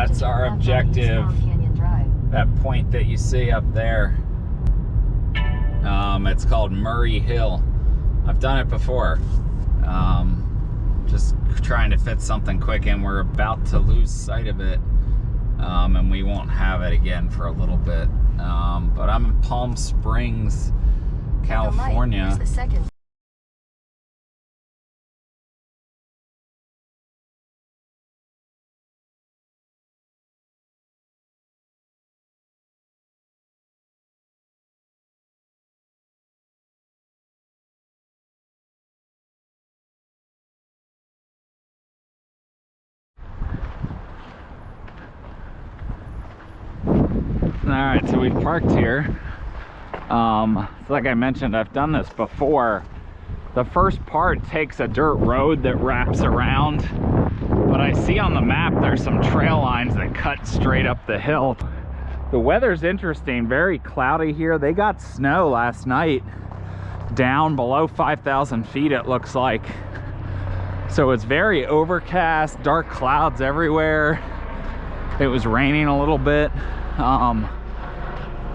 That's our objective. That point that you see up there. It's called Murray Hill. I've done it before. Just trying to fit something quick in. We're about to lose sight of it. And we won't have it again for a little bit. But I'm in Palm Springs, California. Alright, so we've parked here. So like I mentioned, I've done this before. The first part takes a dirt road that wraps around, but I see on the map there's some trail lines that cut straight up the hill. The weather's interesting, very cloudy here. They got snow last night down below 5,000 feet, it looks like. So it's very overcast, dark clouds everywhere. It was raining a little bit.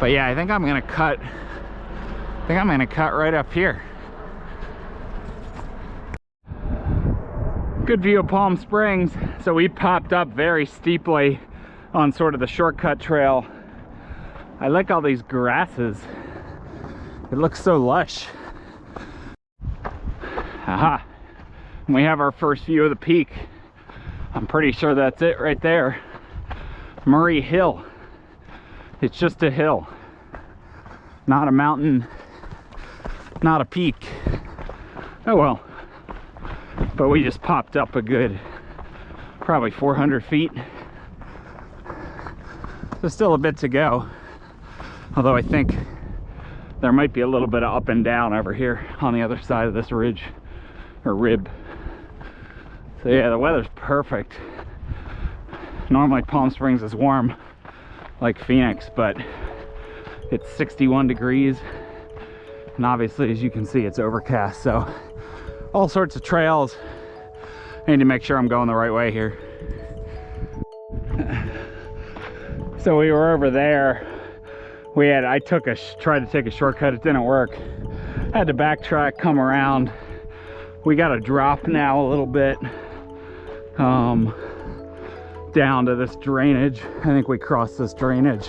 But yeah, I think I'm gonna cut right up here. Good view of Palm Springs. So we popped up very steeply on sort of the shortcut trail. I like all these grasses. It looks so lush. Aha. And we have our first view of the peak. I'm pretty sure that's it right there. Murray Hill. It's just a hill, not a mountain, not a peak. Oh well, but we just popped up a good, probably 400 feet. There's still a bit to go, although I think there might be a little bit of up and down over here on the other side of this ridge, or rib. So yeah, the weather's perfect. Normally Palm Springs is warm, like Phoenix, but it's 61 degrees, and obviously, as you can see, it's overcast, so all sorts of trails. I need to make sure I'm going the right way here. So we were over there. I tried to take a shortcut, it didn't work. I had to backtrack, come around. We got a drop now a little bit down to this drainage. I think we crossed this drainage,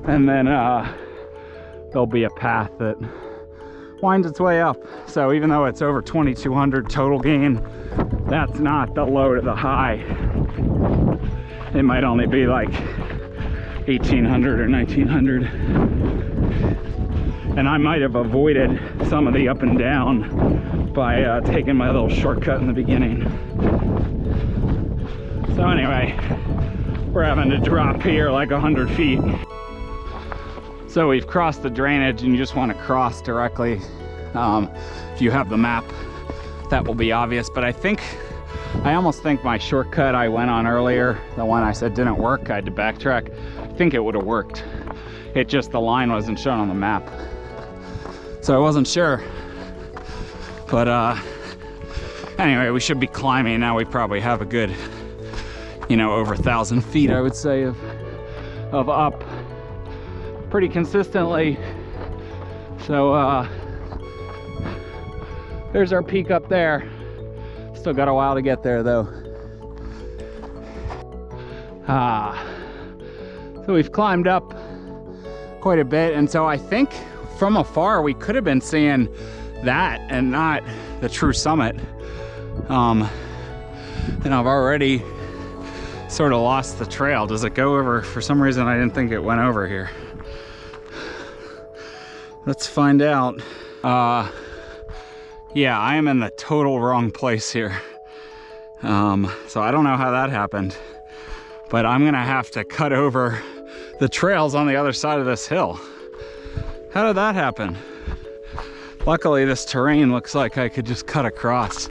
and then there'll be a path that winds its way up. So even though it's over 2,200 total gain, that's not the low to the high. It might only be like 1,800 or 1,900, and I might have avoided some of the up and down by taking my little shortcut in the beginning. So anyway, we're having to drop here like 100 feet. So we've crossed the drainage, and you just want to cross directly. If you have the map, that will be obvious. But I almost think my shortcut I went on earlier, the one I said didn't work, I had to backtrack. I think it would have worked. It just, the line wasn't shown on the map. So I wasn't sure. But anyway, we should be climbing now. We probably have a good, over 1,000 feet, I would say, of up pretty consistently. So there's our peak up there. Still got a while to get there though. So we've climbed up quite a bit, and so I think from afar we could have been seeing that and not the true summit. And I've already sort of lost the trail. Does it go over? For some reason I didn't think it went over here. Let's find out. Yeah, I am in the total wrong place here. So I don't know how that happened, but I'm gonna have to cut over the trails on the other side of this hill. How did that happen? Luckily this terrain looks like I could just cut across.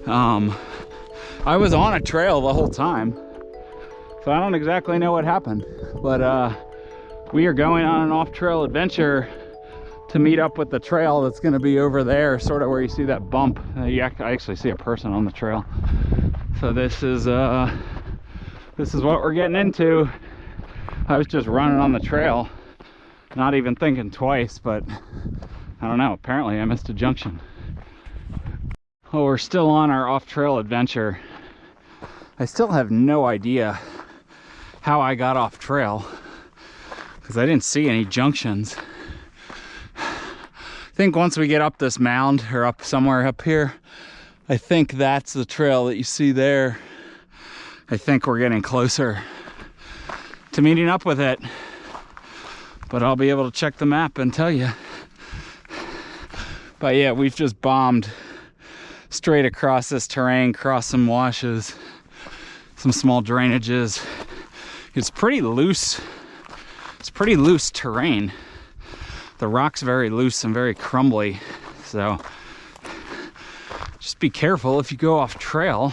I was on a trail the whole time, so I don't exactly know what happened, but we are going on an off-trail adventure to meet up with the trail that's going to be over there, sort of where you see that bump. I actually see a person on the trail. So this is this is what we're getting into. I was just running on the trail, not even thinking twice, but I don't know, apparently I missed a junction. Oh, we're still on our off-trail adventure. I still have no idea how I got off trail because I didn't see any junctions. I think once we get up this mound, or up somewhere up here, I think that's the trail that you see there. I think we're getting closer to meeting up with it, but I'll be able to check the map and tell you. But yeah, we've just bombed straight across this terrain, crossed some washes, some small drainages. It's pretty loose. It's pretty loose terrain. The rock's very loose and very crumbly, so just be careful if you go off trail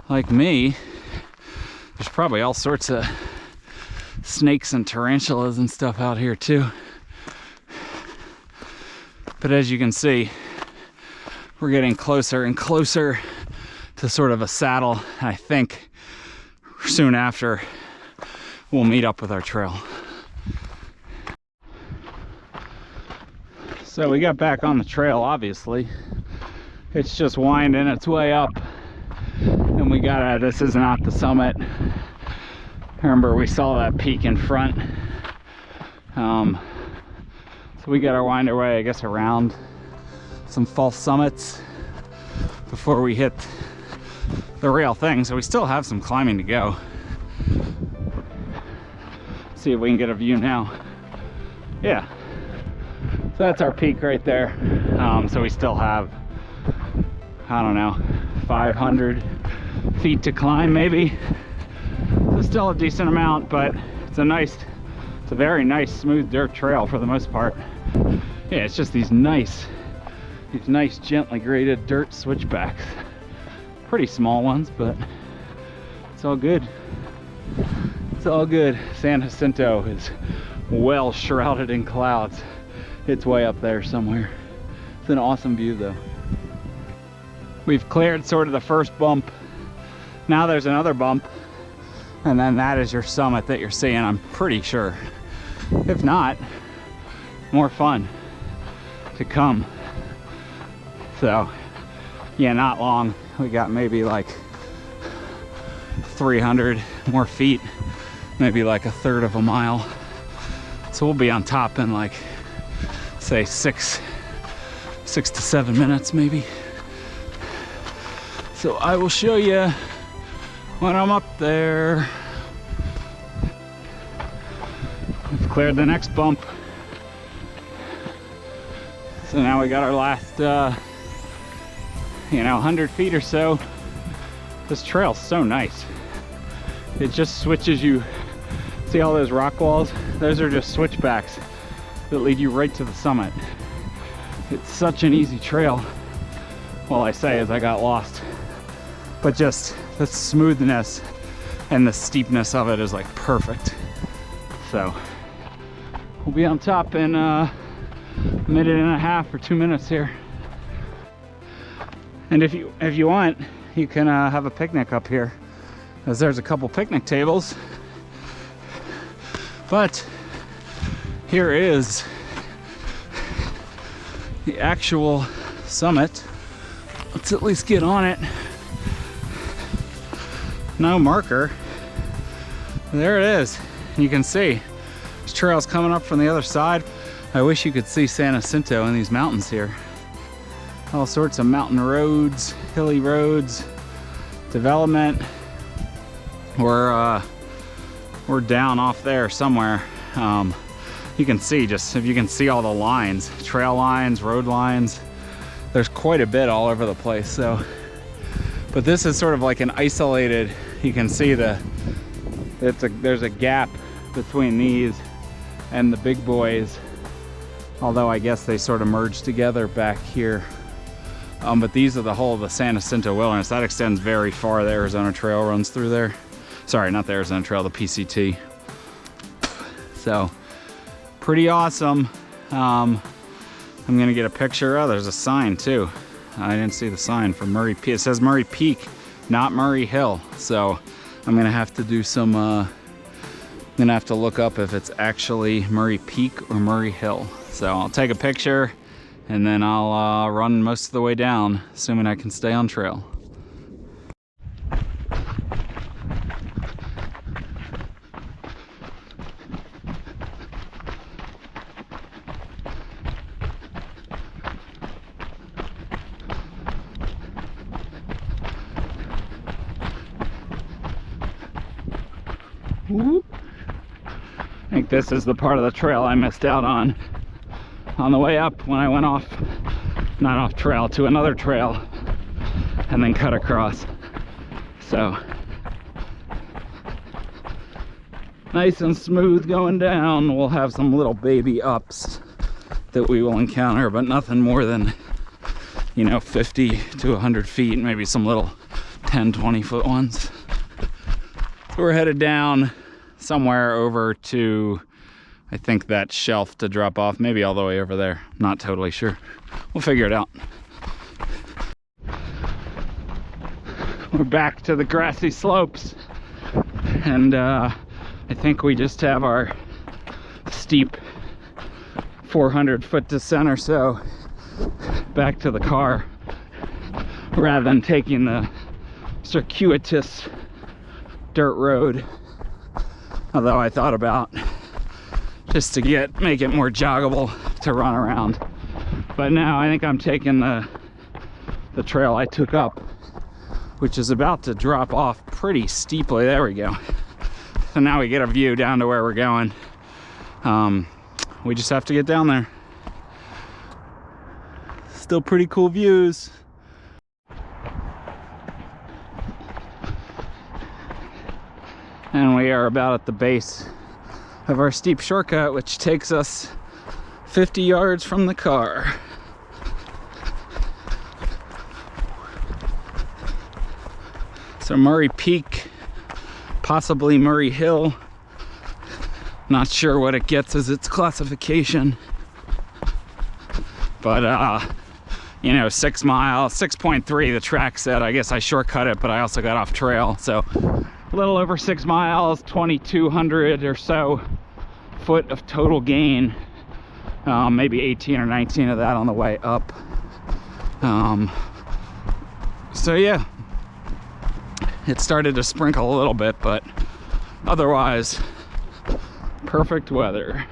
like me. There's probably all sorts of snakes and tarantulas and stuff out here too. But as you can see, we're getting closer and closer to sort of a saddle. I think soon after we'll meet up with our trail. So we got back on the trail, obviously. It's just winding its way up. And we got this is not the summit. Remember, we saw that peak in front. So we gotta wind our way, I guess, around some false summits before we hit the real thing. So we still have some climbing to go. See if we can get a view now. Yeah. So that's our peak right there. So we still have, I don't know, 500 feet to climb maybe. So still a decent amount, but it's a very nice smooth dirt trail for the most part. Yeah, it's just these nice gently graded dirt switchbacks. Pretty small ones, but it's all good. It's all good. San Jacinto is well shrouded in clouds. It's way up there somewhere. It's an awesome view though. We've cleared sort of the first bump. Now there's another bump, and then that is your summit that you're seeing, I'm pretty sure. If not, more fun to come. So yeah, not long. We got maybe like 300 more feet, maybe like a third of a mile. So we'll be on top in like, say, 6 to 7 minutes maybe. So I will show you when I'm up there. We've cleared the next bump. So now we got our last 100 feet or so. This trail's so nice. It just switches you. See all those rock walls? Those are just switchbacks that lead you right to the summit. It's such an easy trail. Well, I say as I got lost, but just the smoothness and the steepness of it is like perfect. So we'll be on top in a minute and a half or 2 minutes here. And if you want, you can have a picnic up here, as there's a couple picnic tables. But here is the actual summit. Let's at least get on it. No marker. There it is. You can see this trail's coming up from the other side. I wish you could see San Jacinto in these mountains here. All sorts of mountain roads, hilly roads, development. We're down off there somewhere. You can see, just if you can see all the lines, trail lines, road lines, there's quite a bit all over the place. So, but this is sort of like an isolated, you can see there's a gap between these and the big boys, although I guess they sort of merged together back here. But these are the whole of the San Jacinto Wilderness. That extends very far. The Arizona Trail runs through there. Sorry, not the Arizona Trail, the PCT. So, pretty awesome. I'm gonna get a picture. Oh, there's a sign too. I didn't see the sign for Murray Peak. It says Murray Peak, not Murray Hill. So I'm gonna have to do some, I'm gonna have to look up if it's actually Murray Peak or Murray Hill. So I'll take a picture and then I'll run most of the way down, assuming I can stay on trail. Whoop. I think this is the part of the trail I missed out on the way up when I went off, not off trail, to another trail and then cut across. So nice and smooth going down. We'll have some little baby ups that we will encounter, but nothing more than, you know, 50 to 100 feet, maybe some little 10-20 foot ones. So we're headed down somewhere over to, I think, that shelf to drop off, maybe all the way over there. Not totally sure. We'll figure it out. We're back to the grassy slopes, and I think we just have our steep 400 foot descent or so back to the car, rather than taking the circuitous dirt road. Although I thought about just to make it more joggable to run around, but now I think I'm taking the trail I took up, which is about to drop off pretty steeply. There we go. So now we get a view down to where we're going. We just have to get down there. Still pretty cool views. And we are about at the base of our steep shortcut, which takes us 50 yards from the car. So Murray Peak, possibly Murray Hill. Not sure what it gets as its classification. But you know, 6 miles, 6.3 the track said. I guess I shortcut it, but I also got off trail. So a little over 6 miles, 2,200 or so foot of total gain. Maybe 18 or 19 of that on the way up. So yeah, it started to sprinkle a little bit, but otherwise perfect weather.